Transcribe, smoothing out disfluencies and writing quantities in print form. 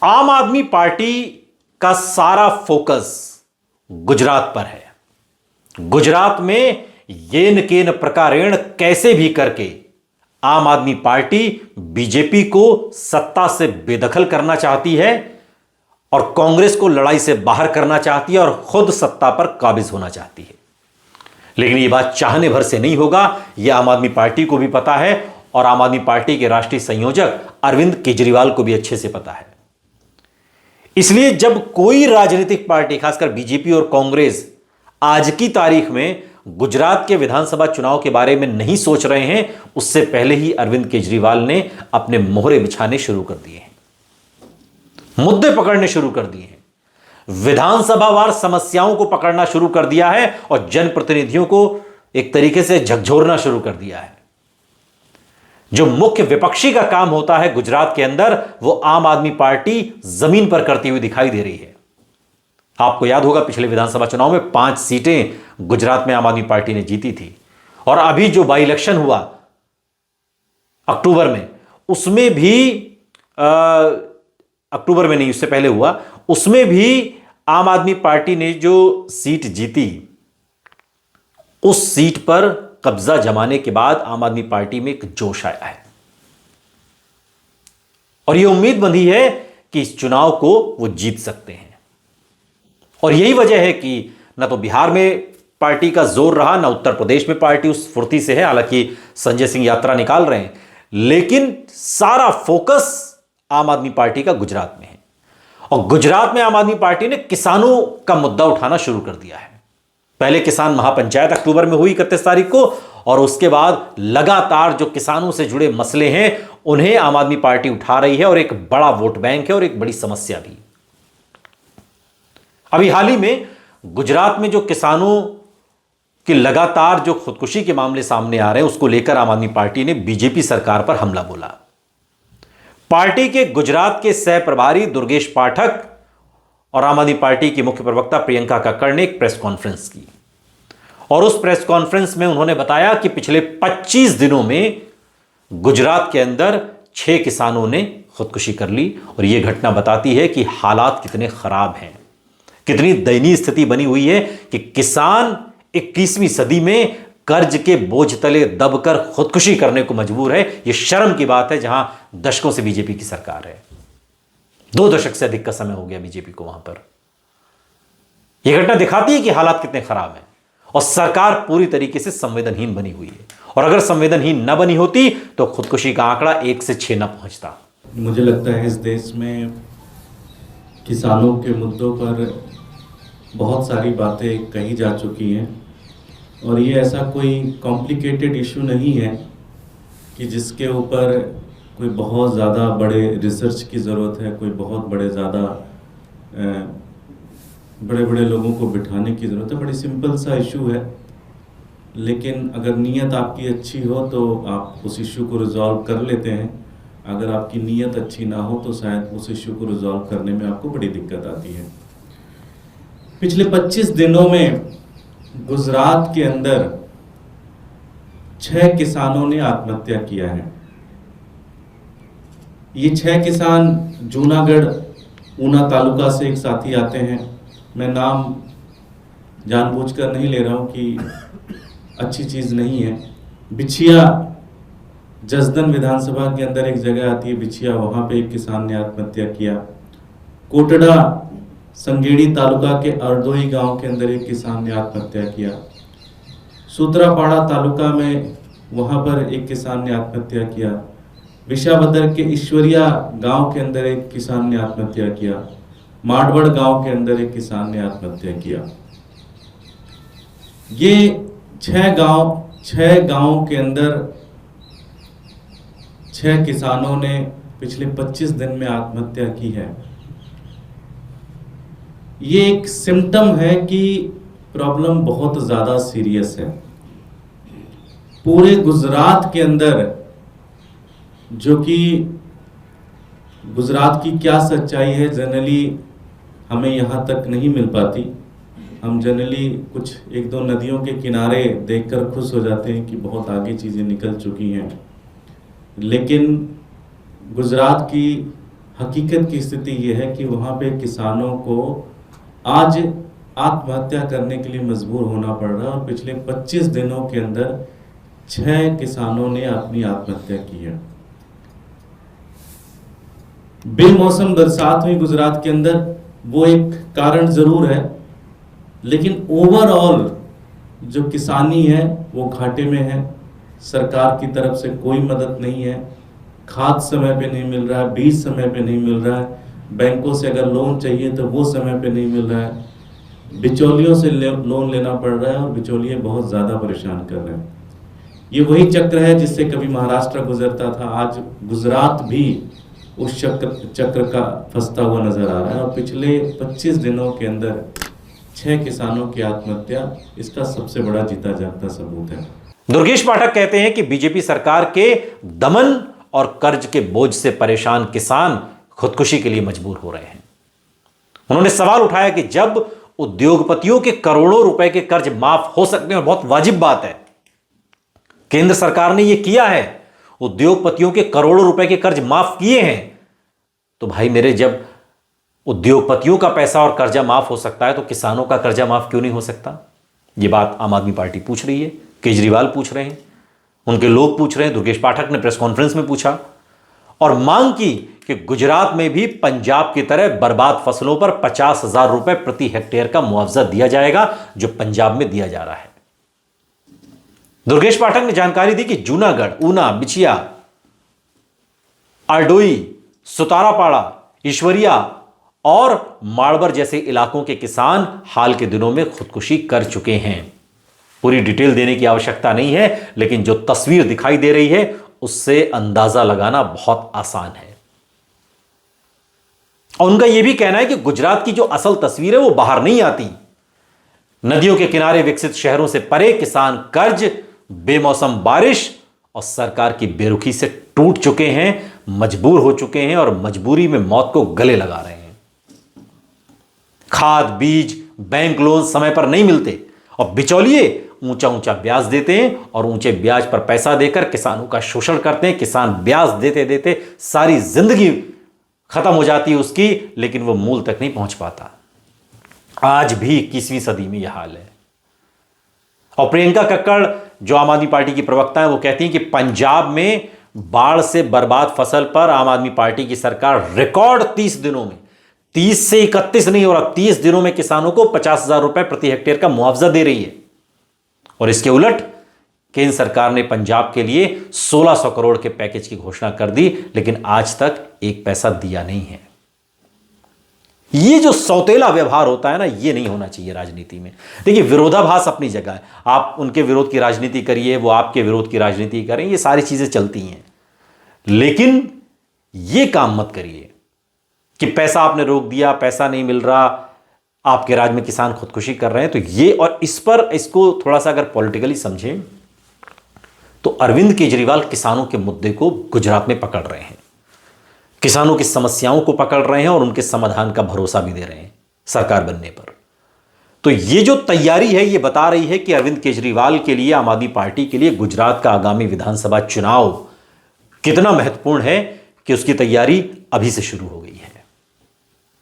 आम आदमी पार्टी का सारा फोकस गुजरात पर है। गुजरात में येन केन प्रकारेण कैसे भी करके आम आदमी पार्टी बीजेपी को सत्ता से बेदखल करना चाहती है और कांग्रेस को लड़ाई से बाहर करना चाहती है और खुद सत्ता पर काबिज होना चाहती है। लेकिन यह बात चाहने भर से नहीं होगा, यह आम आदमी पार्टी को भी पता है और आम आदमी पार्टी के राष्ट्रीय संयोजक अरविंद केजरीवाल को भी अच्छे से पता है। इसलिए जब कोई राजनीतिक पार्टी, खासकर बीजेपी और कांग्रेस, आज की तारीख में गुजरात के विधानसभा चुनाव के बारे में नहीं सोच रहे हैं, उससे पहले ही अरविंद केजरीवाल ने अपने मोहरे बिछाने शुरू कर दिए हैं, मुद्दे पकड़ने शुरू कर दिए हैं, विधानसभावार समस्याओं को पकड़ना शुरू कर दिया है और जनप्रतिनिधियों को एक तरीके से झकझोरना शुरू कर दिया है। जो मुख्य विपक्षी का काम होता है गुजरात के अंदर, वो आम आदमी पार्टी जमीन पर करती हुई दिखाई दे रही है। आपको याद होगा पिछले विधानसभा चुनाव में 5 सीटें गुजरात में आम आदमी पार्टी ने जीती थी और अभी जो बाई इलेक्शन हुआ अक्टूबर में, उसमें भी अक्टूबर में नहीं, उससे पहले हुआ, उसमें भी आम आदमी पार्टी ने जो सीट जीती, उस सीट पर कब्जा जमाने के बाद आम आदमी पार्टी में एक जोश आया है और यह उम्मीद बंधी है कि इस चुनाव को वो जीत सकते हैं। और यही वजह है कि ना तो बिहार में पार्टी का जोर रहा, ना उत्तर प्रदेश में पार्टी उस फुर्ती से है, हालांकि संजय सिंह यात्रा निकाल रहे हैं, लेकिन सारा फोकस आम आदमी पार्टी का गुजरात में है। और गुजरात में आम आदमी पार्टी ने किसानों का मुद्दा उठाना शुरू कर दिया है। पहले किसान महापंचायत अक्टूबर में हुई 31 तारीख को, और उसके बाद लगातार जो किसानों से जुड़े मसले हैं उन्हें आम आदमी पार्टी उठा रही है और एक बड़ा वोट बैंक है और एक बड़ी समस्या भी। अभी हाल ही में गुजरात में जो किसानों की लगातार जो खुदकुशी के मामले सामने आ रहे हैं, उसको लेकर आम आदमी पार्टी ने बीजेपी सरकार पर हमला बोला। पार्टी के गुजरात के सह प्रभारी दुर्गेश पाठक और आम आदमी पार्टी की मुख्य प्रवक्ता प्रियंका कक्कड़ ने एक प्रेस कॉन्फ्रेंस की और उस प्रेस कॉन्फ्रेंस में उन्होंने बताया कि पिछले 25 दिनों में गुजरात के अंदर 6 किसानों ने खुदकुशी कर ली। और यह घटना बताती है कि हालात कितने खराब हैं, कितनी दयनीय स्थिति बनी हुई है कि किसान 21वीं सदी में कर्ज के बोझ तले दबकर खुदकुशी करने को मजबूर है। यह शर्म की बात है, जहां दशकों से बीजेपी की सरकार है, 2 दशक से अधिक का समय हो गया बीजेपी को वहां पर। यह घटना दिखाती है कि हालात कितने खराब हैं और सरकार पूरी तरीके से संवेदनहीन बनी हुई है। और अगर संवेदनहीन न बनी होती तो खुदकुशी का आंकड़ा 1 से 6 न पहुंचता। मुझे लगता है इस देश में किसानों के मुद्दों पर बहुत सारी बातें कही जा चुकी हैं और ये ऐसा कोई कॉम्प्लिकेटेड इशू नहीं है कि जिसके ऊपर कोई बहुत ज़्यादा बड़े रिसर्च की ज़रूरत है, कोई बहुत बड़े बड़े लोगों को बिठाने की ज़रूरत है। बड़ी सिंपल सा इशू है, लेकिन अगर नीयत आपकी अच्छी हो तो आप उस इशू को रिजॉल्व कर लेते हैं। अगर आपकी नीयत अच्छी ना हो तो शायद उस इशू को रिजॉल्व करने में आपको बड़ी दिक्कत आती है। पिछले 25 दिनों में गुजरात के अंदर 6 किसानों ने आत्महत्या किया है। ये 6 किसान जूनागढ़ ऊना तालुका से एक साथी आते हैं। मैं नाम जानबूझकर नहीं ले रहा हूं कि अच्छी चीज नहीं है। बिछिया जसदन विधानसभा के अंदर एक जगह आती है बिछिया, वहां पे एक किसान ने आत्महत्या किया। कोटड़ा संगेड़ी तालुका के अर्दोही गांव के अंदर एक किसान ने आत्महत्या किया। सूत्रापाड़ा तालुका में वहां पर एक किसान ने आत्महत्या किया। विशाभद्र के ईश्वरिया गांव के अंदर एक किसान ने आत्महत्या किया। माडवड़ गांव के अंदर एक किसान ने आत्महत्या किया। ये 6 गांव के अंदर 6 किसानों ने पिछले 25 दिन में आत्महत्या की है। ये एक सिम्टम है कि प्रॉब्लम बहुत ज्यादा सीरियस है। पूरे गुजरात के अंदर, जो कि गुजरात की क्या सच्चाई है जनरली हमें यहाँ तक नहीं मिल पाती। हम जनरली कुछ 1-2 नदियों के किनारे देखकर खुश हो जाते हैं कि बहुत आगे चीज़ें निकल चुकी हैं, लेकिन गुजरात की हकीकत की स्थिति ये है कि वहाँ पे किसानों को आज आत्महत्या करने के लिए मजबूर होना पड़ रहा है और पिछले 25 दिनों के अंदर 6 किसानों ने अपनी आत्महत्या की है। बेमौसम बरसात हुई गुजरात के अंदर, वो एक कारण जरूर है, लेकिन ओवरऑल जो किसानी है वो घाटे में है। सरकार की तरफ से कोई मदद नहीं है, खाद समय पे नहीं मिल रहा है, बीज समय पे नहीं मिल रहा है, बैंकों से अगर लोन चाहिए तो वो समय पे नहीं मिल रहा है, बिचौलियों से लोन लेना पड़ रहा है और बिचौलिए बहुत ज़्यादा परेशान कर रहे हैं। ये वही चक्र है जिससे कभी महाराष्ट्र गुजरता था, आज गुजरात भी उस चक्र का फंसता हुआ नजर आ रहा है। और पिछले 25 दिनों के अंदर 6 किसानों की आत्महत्या इसका सबसे बड़ा जीता जागता सबूत है। दुर्गेश पाठक कहते हैं कि बीजेपी सरकार के दमन और कर्ज के बोझ से परेशान किसान खुदकुशी के लिए मजबूर हो रहे हैं। उन्होंने सवाल उठाया कि जब उद्योगपतियों के करोड़ों रुपए के कर्ज माफ हो सकते हैं, और बहुत वाजिब बात है, केंद्र सरकार ने यह किया है, उद्योगपतियों के करोड़ों रुपए के कर्ज माफ किए हैं, तो भाई मेरे, जब उद्योगपतियों का पैसा और कर्जा माफ हो सकता है तो किसानों का कर्जा माफ क्यों नहीं हो सकता? यह बात आम आदमी पार्टी पूछ रही है, केजरीवाल पूछ रहे हैं, उनके लोग पूछ रहे हैं। दुर्गेश पाठक ने प्रेस कॉन्फ्रेंस में पूछा और मांग की कि गुजरात में भी पंजाब की तरह बर्बाद फसलों पर 50,000 रुपए प्रति हेक्टेयर का मुआवजा दिया जाएगा, जो पंजाब में दिया जा रहा है। दुर्गेश पाठक ने जानकारी दी कि जूनागढ़, ऊना, बिछिया, आरडोई, सुतारापाड़ा, ईश्वरिया और माड़बर जैसे इलाकों के किसान हाल के दिनों में खुदकुशी कर चुके हैं। पूरी डिटेल देने की आवश्यकता नहीं है, लेकिन जो तस्वीर दिखाई दे रही है उससे अंदाजा लगाना बहुत आसान है। और उनका यह भी कहना है कि गुजरात की जो असल तस्वीर है वो बाहर नहीं आती। नदियों के किनारे विकसित शहरों से परे किसान कर्ज, बेमौसम बारिश और सरकार की बेरुखी से टूट चुके हैं, मजबूर हो चुके हैं और मजबूरी में मौत को गले लगा रहे हैं। खाद, बीज, बैंक लोन समय पर नहीं मिलते और बिचौलिए ऊंचा ऊंचा ब्याज देते हैं और ऊंचे ब्याज पर पैसा देकर किसानों का शोषण करते हैं। किसान ब्याज देते देते सारी जिंदगी खत्म हो जाती है उसकी, लेकिन वो मूल तक नहीं पहुंच पाता। आज भी 21वीं सदी में यह हाल है। और प्रियंका कक्कड़, जो आम आदमी पार्टी की प्रवक्ता है, वो कहती हैं कि पंजाब में बाढ़ से बर्बाद फसल पर आम आदमी पार्टी की सरकार रिकॉर्ड 30 दिनों में, 30 से 31 नहीं हो रहा, 30 दिनों में किसानों को 50,000 रुपए प्रति हेक्टेयर का मुआवजा दे रही है। और इसके उलट केंद्र सरकार ने पंजाब के लिए 1600 करोड़ के पैकेज की घोषणा कर दी, लेकिन आज तक एक पैसा दिया नहीं है। ये जो सौतेला व्यवहार होता है ना, ये नहीं होना चाहिए राजनीति में। देखिए, विरोधाभास अपनी जगह है, आप उनके विरोध की राजनीति करिए, वो आपके विरोध की राजनीति करें, ये सारी चीजें चलती हैं, लेकिन ये काम मत करिए कि पैसा आपने रोक दिया, पैसा नहीं मिल रहा, आपके राज्य में किसान खुदकुशी कर रहे हैं। तो ये, और इस पर इसको थोड़ा सा अगर पॉलिटिकली समझें तो अरविंद केजरीवाल किसानों के मुद्दे को गुजरात में पकड़ रहे हैं, किसानों की समस्याओं को पकड़ रहे हैं और उनके समाधान का भरोसा भी दे रहे हैं सरकार बनने पर। तो ये जो तैयारी है, ये बता रही है कि अरविंद केजरीवाल के लिए, आम आदमी पार्टी के लिए गुजरात का आगामी विधानसभा चुनाव कितना महत्वपूर्ण है कि उसकी तैयारी अभी से शुरू हो गई है।